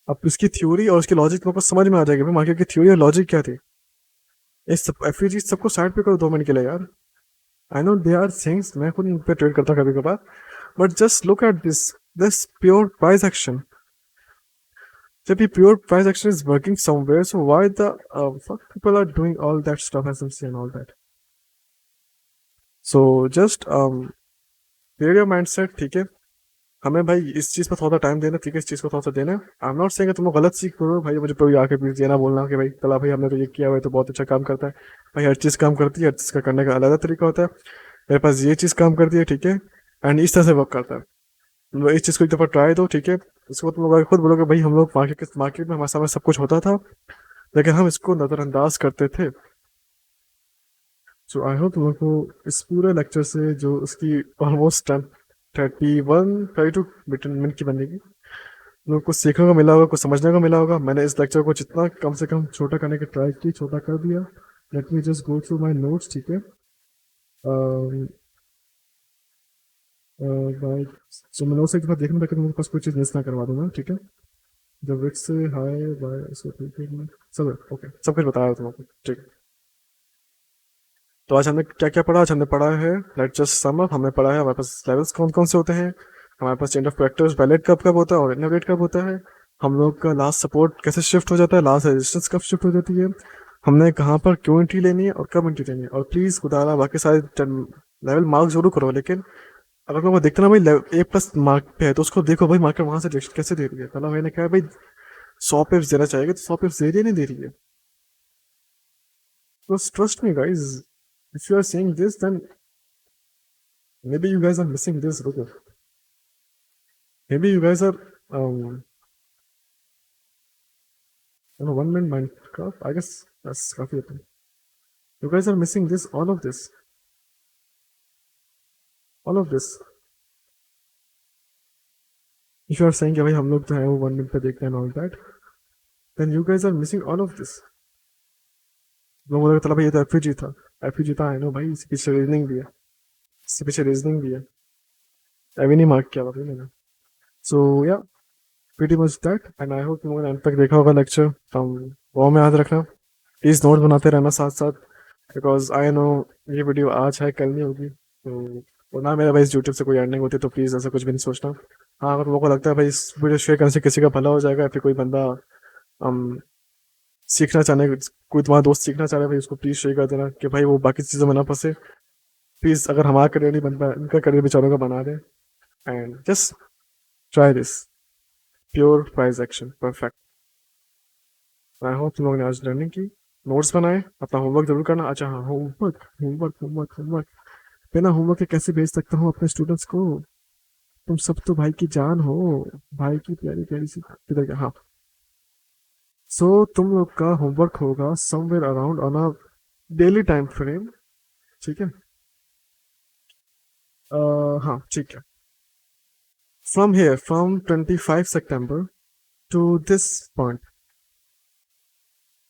अब इसकी थ्योरी और इसकी लॉजिक तुम लोग को समझ में आ जाएगी भाई मार्केट की थ्योरी और लॉजिक क्या थी। इस सब एफ सबको साइड पे करो 2 मिनट के लिए यार। I know they are things, मैं खुद इन पे ट्रेड करता कभी कभार, but just look at this pure price action. जब ये pure price action is working somewhere, so why the fuck people are doing all that stuff SMC and all that? So just clear your mindset, ठीक है। हमें भाई इस चीज पर थोड़ा टाइम देना, ठीक है, इस चीज को थोड़ा सा देना। आई एम नॉट सेइंग तुम लोग गलत सीख रहे हो भाई, मुझे कोई आके प्लीज ये ना बोलना कि भाई तला भाई हमने तो ये किया हुआ है तो बहुत अच्छा काम करता है। भाई हर चीज काम करती है, हर चीज का करने का अलग अलग तरीका होता है। मेरे पास ये चीज काम करती है, ठीक है, एंड इस तरह से वर्क करता है। तुम लोग इस चीज को एक दफा ट्राई दो, ठीक है। उसके बाद तुम लोग खुद बोलोगे भाई हम लोग मार्केट में हमारे सामने सब कुछ होता था, लेकिन हम इसको नजरअंदाज करते थे। सो आई होप तुम लोग को इस पूरे लेक्चर से जो उसकी ऑलमोस्ट 32 मिनट की बनेगी, तुम लोग को सीखने को मिला होगा, कुछ समझने को मिला होगा। मैंने इस लेक्चर को जितना कम से कम छोटा करने की ट्राई की, छोटा कर दिया। Late me just go through my notes, ठीक है। भाई सो मैं नोट्स एक बार देखने तक मेरे पास कोई चीज़ मिस ना करवा दूंगा, ठीक है। जब विक्स से हाय बाय सो ठीक है, सब ओके, सब कुछ बताया तुमको, ठीक है। तो आज हमने क्या क्या पढ़ा, आज हमने पढ़ा है, लेट जस्ट सम अप। हमने पढ़ा है हमारे पास लेवल्स कौन कौन से होते हैं, हमारे पास चेंज ऑफ कैरेक्टर्स वैलिड कब कब होता है और इनोवेट कब होता है, हम लोग का लास्ट सपोर्ट कैसे शिफ्ट हो जाता है, लास्ट रेजिस्टेंस कब शिफ्ट हो जाती है, हमने कहाँ पर क्यों एंट्री लेनी है और कब एंट्री लेनी है। और प्लीज खुदारा बाकी सारे लेवल मार्क जरूर करो, लेकिन अगर तुमको देखते ना भाई A+ मार्क पे है तो उसको देखो भाई मार्केट वहां से कैसे दे रही है। कल भाई ने कहा भाई 100 पिप्स देना चाहिए तो 100 पिप्स दे रही है, नहीं दे रही है। तो trust me guys, if you are saying this, then maybe you guys are missing this, रुको, maybe you guys are um you know 1 minute Minecraft, I guess that's काफी होता है। You guys are missing this, all of this। If you are saying कि भाई हम लोग जो है वो 1 मिनट पे देखते हैं and all that, then you guys are missing all of this। लोगों को लगा भाई ये तो एफयूजी था, एफयूजी था, आई नो भाई, इसके पीछे रीजनिंग भी है, इसके पीछे रीजनिंग भी है, अभी नहीं मार्क किया था भाई मैंने। सो या pretty much that, and I hope तुम लोगों ने अंत तक देखा होगा लेक्चर। हम वो में याद रखना, प्लीज नोट बनाते रहना साथ साथ, बिकॉज आई नो ये वीडियो आज है कल नहीं होगी, तो और ना मेरा भाई इस यूट्यूब से कोई अर्निंग होती है, तो प्लीज़ ऐसा कुछ भी नहीं सोचना। हाँ अगर लोगों को लगता है भाई इस वीडियो शेयर करने से किसी का भला हो जाएगा, या फिर कोई बंदा हम सीखना चाहने, कोई तुम्हारा दोस्त सीखना चाह रहा है भाई, उसको प्लीज़ शेयर कर देना कि भाई वो बाकी चीज़ों में ना फंसे। प्लीज़ अगर हमारा करियर नहीं बन पाया, उनका करियर बेचारों का बना दे, and just try this pure price action perfect. I hope तुम लोगों ने आज लर्निंग की, नोट्स बनाए, अपना होमवर्क जरूर करना। अच्छा हाँ, होमवर्क होमवर्क होमवर्क होमवर्क, बिना होमवर्क के कैसे भेज सकता हूँ अपने स्टूडेंट्स को, तुम सब तो भाई की जान हो, भाई की प्यारी प्यारी सी किधर गया, हाँ। सो तुम लोग का होमवर्क होगा somewhere around on a daily time frame, ठीक है। हाँ ठीक है, from here from 25 September to this point,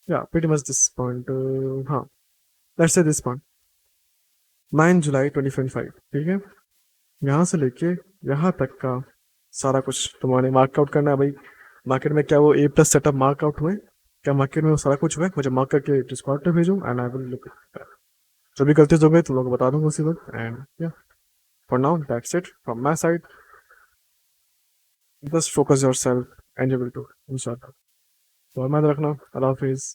या प्रीटी मच दिस पॉइंट, हाँ let's say this point 9 July 2025, ठीक है। यहाँ से लेके यहाँ तक का सारा कुछ तुम्हारे मार्कआउट करना है भाई। मार्केट में क्या वो A+ सेटअप मार्कआउट हुए, क्या मार्केट में वो सारा कुछ हुआ है, मुझे मार्क करके डिस्कॉर्ड पे भेजो, एंड आई विल लुक। जो भी गलती हो गई तुम लोग को बता दूंगा उसी वक्त, एंड या for now that's it from my side. बस focus yourself and you will do इंशाल्लाह। तो याद रखना, अल्लाह हाफिज़।